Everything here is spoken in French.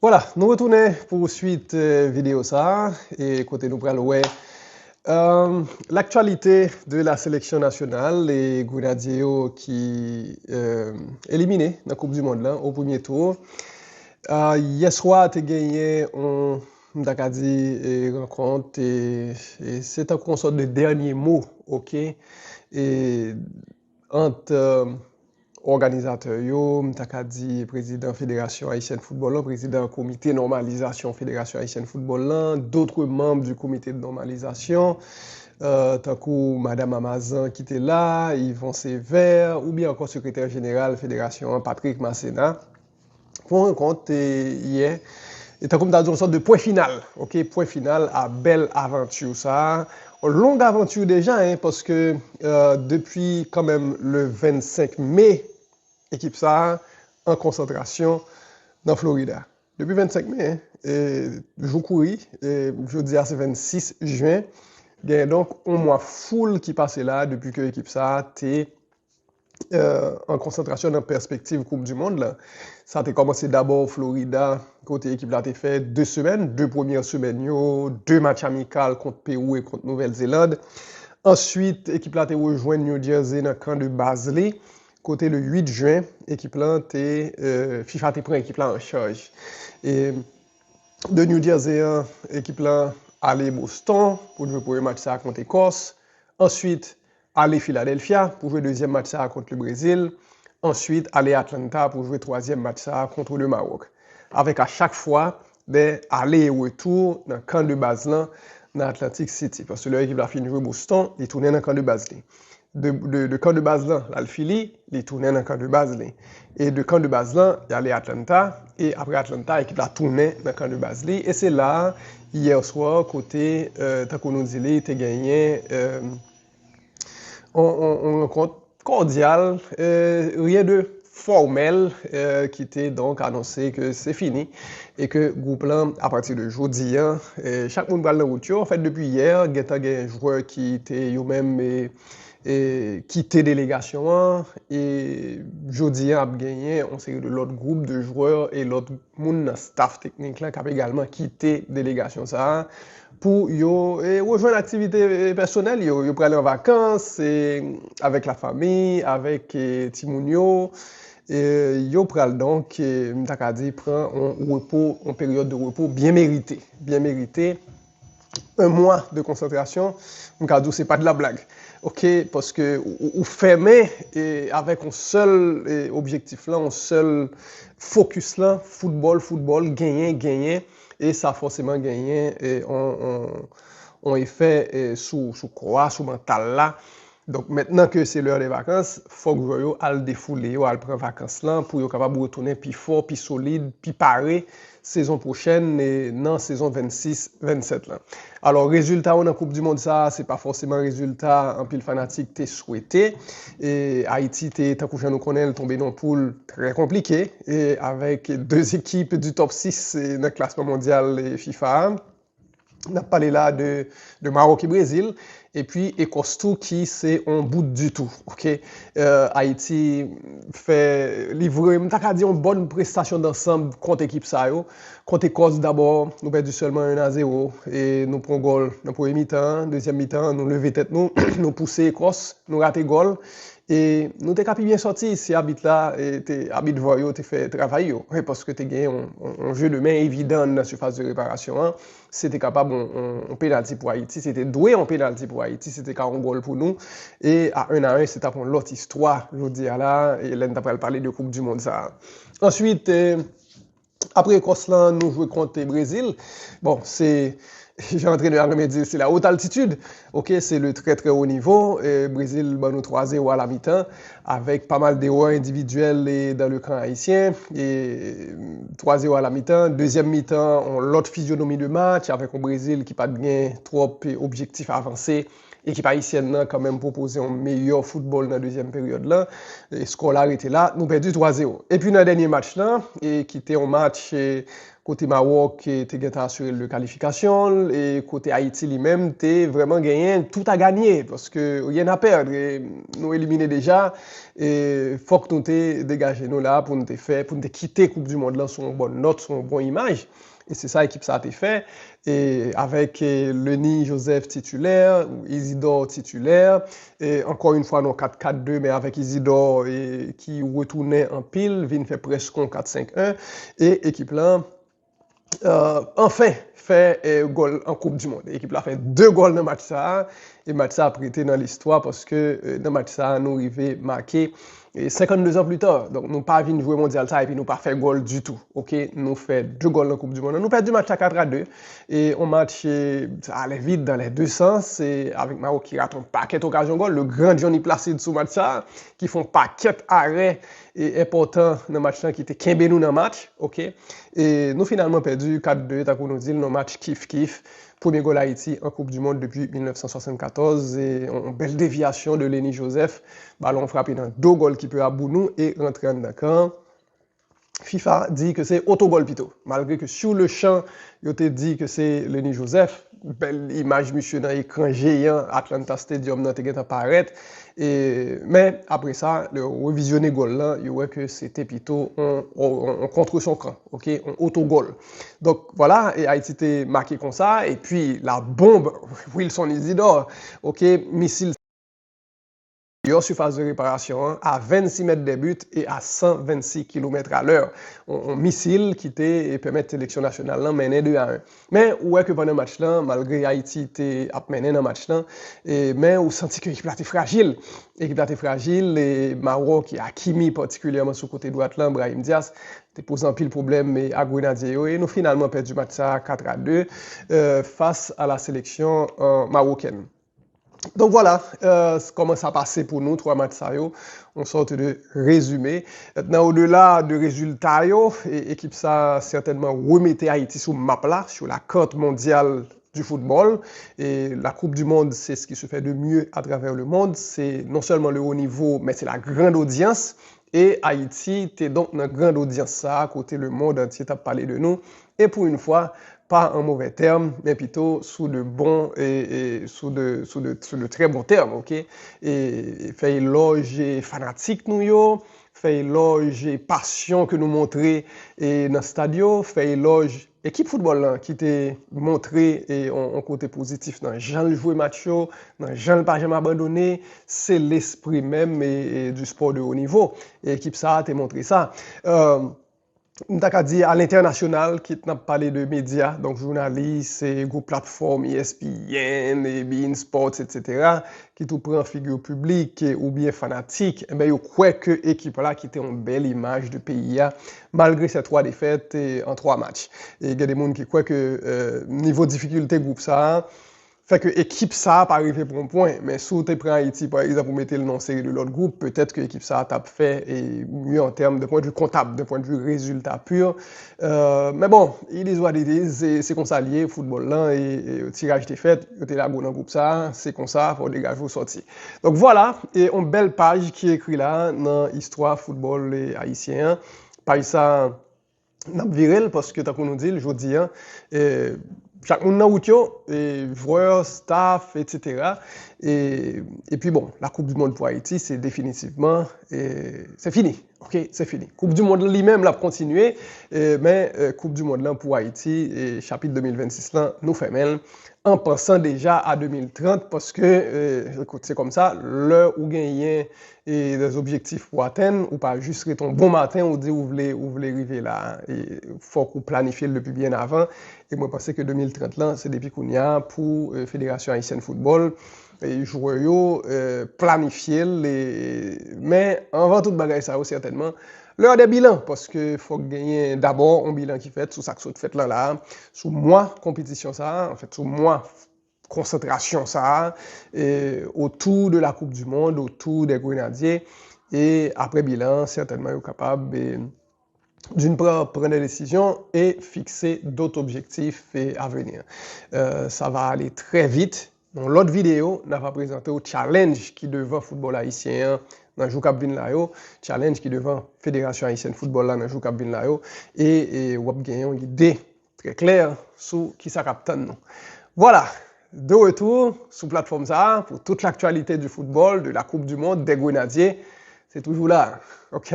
Voilà, nous retournons pour suite vidéo ça et côté nous prenons ouais l'actualité de la sélection nationale les Grenadiers qui éliminés dans la Coupe du Monde là au premier tour. Hier soir tu as gagné on t'a dit rencontre et c'est un sorte de dernier mot, OK? Et entre organisateur yo, m'ta dit président Fédération Haïtienne Football là, président comité normalisation Fédération Haïtienne Football là, d'autres membres du comité de normalisation, tant que Madame Amazan qui était là, Yvon Sévère, ou bien encore secrétaire général Fédération Patrick Masséna, pour rencontre hier. Et tant comme t'as dit, une sorte de point final, ok, point final à belle aventure ça. Longue aventure déjà, hein, parce que depuis quand même le 25 mai, équipe ça en concentration dans Florida. Depuis 25 mai, hein, et je couris, et je dis à ce 26 juin, il y a donc un mois full qui passait là depuis que l'équipe ça était en concentration dans perspective Coupe du Monde. Là. Ça a commencé d'abord au Florida, côté équipe là, a fait 2 semaines, 2 premières semaines, 2 matchs amicaux contre Pérou et contre Nouvelle-Zélande. Ensuite, l'équipe là a rejoint New Jersey dans le camp de Basley. Côté le 8 juin, l'équipe là FIFA a pris l'équipe là en charge. Et de New Jersey, l'équipe là allait Boston pour jouer pour le match ça contre Écosse. Ensuite, aller Philadelphia pour jouer deuxième match ça contre le Brésil. Ensuite, aller Atlanta pour jouer troisième match ça contre le Maroc. Avec à chaque fois des aller et retour dans le camp de base là, dans Atlantic City. Parce que l'équipe a fini de jouer Boston, il tournait dans le camp de base là. De camp de base là, l'Alphilly, il tournait dans le camp de base là. Et de camp de base là, il allait à Atlanta. Et après Atlanta, l'équipe a tourné dans le camp de base là. Et c'est là, hier soir, côté, tant qu'on nous dit, il était gagné. On rencontre cordiale, rien de formel qui était donc annoncé que c'est fini et que groupe là à partir de jeudi chaque monde va dans route en fait depuis hier il y a un joueur qui était eux même quitté délégation et jeudi a gagné on série de l'autre groupe de joueurs et l'autre monde staff technique là qui a également quitté délégation ça pour yo rejoindre l'activité personnelle yo pour aller en vacances avec la famille avec Timounio et yo pral donc m'ta dit prend un repos en période de repos bien mérité un mois de concentration m'ta dit c'est pas de la blague OK parce que ou fermé et avec un seul objectif là un seul focus là football gagner et ça a forcément gagné et on effet sous quoi sous mental là. Donc maintenant que c'est l'heure des vacances, faut que yo al défouler, yo al prendre vacances là pour yo capable retourner plus fort, plus solide, plus paré saison prochaine et non saison 26-27 là. Alors résultat on en Coupe du monde ça, c'est pas forcément résultat en pile fanatique t'es souhaité et Haïti t'es tant que nous connaît tombé dans poule très compliqué et avec deux équipes du top 6 dans le classement mondial et FIFA. On a parlé là de Maroc et Brésil. Et puis, Écosse tout qui c'est en bout du tout. OK? Haïti fait livrer, m'ta dit une bonne prestation d'ensemble contre l'équipe ça yo. Contre Écosse d'abord, nous perdu seulement 1-0 et nous prenons goal dans le premier mi-temps, deuxième mi-temps, nous lever tête nous, nous pousser Écosse, nous rater goal. Et nous t'es capable bien sorti si habite là et t'es habite voir yo t'es fait travail yo parce que t'es gagné un jeu de main évident dans la surface de réparation hein. C'était capable on penalty pour Haïti, c'était doué en penalty pour Haïti, c'était 40 goal pour nous et à 1-1 c'était pour l'autre histoire je dis là et là t'as parler de Coupe du monde ça. Ensuite après Écosse là nous jouons contre le Brésil. Bon, c'est j'ai entraîné à remédier, c'est la haute altitude. OK, c'est le très très haut niveau. Et Brésil, nous 3-0 à la mi-temps, avec pas mal d'erreurs individuelles dans le camp haïtien. Et 3-0 à la mi-temps. Deuxième mi-temps, on l'autre physionomie de match, avec un Brésil qui n'a pas de trop objectifs avancés. Équipe haïtienne a quand même proposé un meilleur football dans la deuxième période là. Et score là était là, nous perdu 3-0. Et puis dans le dernier match là, et qui était un match côté Maroc, tu as assuré le qualification, et côté Haïti lui-même, tu vraiment gagné, tout à gagner, parce que rien à perdre. Et nous éliminer déjà, et faut que nous te dégagé nous là pour nous te faire, pour nous te quitter Coupe du Monde là sur une bonne note, sur une bonne image. Et c'est ça l'équipe ça a été fait. Et avec Lenny Joseph titulaire, Isidore titulaire, et encore une fois non 4-4-2, mais avec Isidore qui retournait en pile, vient faire presque un 4-5-1, et équipe là, enfin fait goal en Coupe du Monde. L'équipe là fait 2 goals dans le match ça, et match ça a prêté dans l'histoire parce que dans le match ça, nous arrivons marqué. Et 52 ans plus tard, donc nous pas venir jouer mondial ça et puis nous pas fait goal du tout. OK, nous fait 2 goals dans la Coupe du Monde. Nous perdu match à 4-2 et on match ça allait vite dans les deux sens et avec Maroc qui rate un paquet d'occasions goal, le grand Johnny Placide sous match ça qui font paquet arrêt et important dans le match là qui était kembe nous dans le match, OK? Et nous finalement perdu 4-2, t'as qu'on nous dit le match kiff. Premier goal Haïti en Coupe du Monde depuis 1974 et une belle déviation de Lenny Joseph. Ballon frappé dans 2 goals qui peut à bout nous et rentrer en camp. FIFA dit que c'est autogol plutôt. Malgré que sur le champ, il te dit que c'est Lenny Joseph. Belle image, monsieur, dans l'écran géant, Atlanta Stadium, dans te apparaître. Mais après ça, le revisionner goal là, il voit que c'était plutôt on contre son camp, ok, un autogol. Donc voilà, et Haïti était marqué comme ça. Et puis la bombe, Wilson Isidore, ok, missile. Surface de réparation à 26 mètres de but et à 126 km à l'heure. Un missile qui permet la sélection nationale de mener 2-1. Mais ouais que pendant le match là, malgré Haïti était mené dans le match là, mais on sentit que l'équipe était fragile. L'équipe était fragile et Maroc et Hakimi particulièrement sur le côté droit là, Brahim Diaz te pose un pile problème à Grenadier et nous finalement perdu le match ça 4-2 face à la sélection marocaine. Donc voilà comment ça passait pour nous, 3 matchs ça yo, on sorte de résumé. Maintenant, au-delà de résultats, l'équipe ça certainement remettait Haïti sur map là, sur la carte mondiale du football. Et la Coupe du Monde, c'est ce qui se fait de mieux à travers le monde. C'est non seulement le haut niveau, mais c'est la grande audience. Et Haïti, t'es donc dans une grande audience ça, à côté le monde entier t'a parlé de nous. Et pour une fois, pas en mauvais termes, mais plutôt sous de bons et sous de très bons termes, ok? Et fait éloge fanatique nous yo, fait éloge passion que nous montrer et dans le stade, fait éloge équipe football là, qui t'a montré et en côté positif dans Jean le jouer match, dans Jean le pas jamais abandonné, c'est l'esprit même et du sport de haut niveau. Et l'équipe ça t'a montré ça. T'as dit à l'international qui n'a parlé de médias, donc journalistes, groupe plateforme ESPN, et beIN Sports, etc., qui tout prend figure publique ou bien fanatique, eh bien, il croit que l'équipe là qui était une belle image de pays malgré ces 3 défaites en 3 matchs. Et il y a des gens qui croient que niveau difficulté groupe ça, fait que l'équipe ça pas arrivé pour un point, mais si tu prends Haïti par exemple pour mettre le nom série de l'autre groupe, peut-être que l'équipe ça t'a fait et mieux en termes de point de vue comptable, de point de vue résultat pur. Mais bon, il est c'est comme ça lié football là et tirage des fêtes, tu là dans le groupe ça, c'est comme ça pour dégager vos sorties. Donc voilà, et une belle page qui est écrite là dans l'histoire football haïtien. Page ça n'a viril parce que t'as qu'on nous dit le jeudi chaque monde dans route joueurs, staff, etc. Et puis bon, la Coupe du Monde pour Haïti, c'est définitivement c'est fini. OK, c'est fini. Coupe du Monde lui-même l'a continué, mais Coupe du Monde là pour Haïti et chapitre 2026 là nous fait mal en pensant déjà à 2030 parce que écoute, c'est comme ça, l'heure où gagner et des objectifs pour atteindre ou pas juste un bon matin ou dire vous voulez arriver là et faut qu'on planifie le plus bien avant et moi je pense que 2030 là c'est depuis qu'on y a pour Fédération haïtienne football et joueurs planifier mais avant toute bagaille ça certainement l'heure des bilans parce que faut gagner d'abord un bilan qui fait sous ça que fait là sous mois compétition ça en fait sous mois concentration ça autour de la Coupe du Monde, autour des Grenadiers et après bilan certainement est capable d'une part prendre des décisions et fixer d'autres objectifs à venir. Ça va aller très vite. Dans l'autre vidéo, on va présenter au challenge qui devant football haïtien dans jou k'ap vin la yo, challenge qui devant Fédération Haïtienne Football là dans jou k'ap vin la yo et ou ap gen yon idée très claire sur qui ça k'ap tan nou. Voilà, de retour sur plateforme ça pour toute l'actualité du football, de la Coupe du Monde, des Grenadiers, c'est toujours là. OK.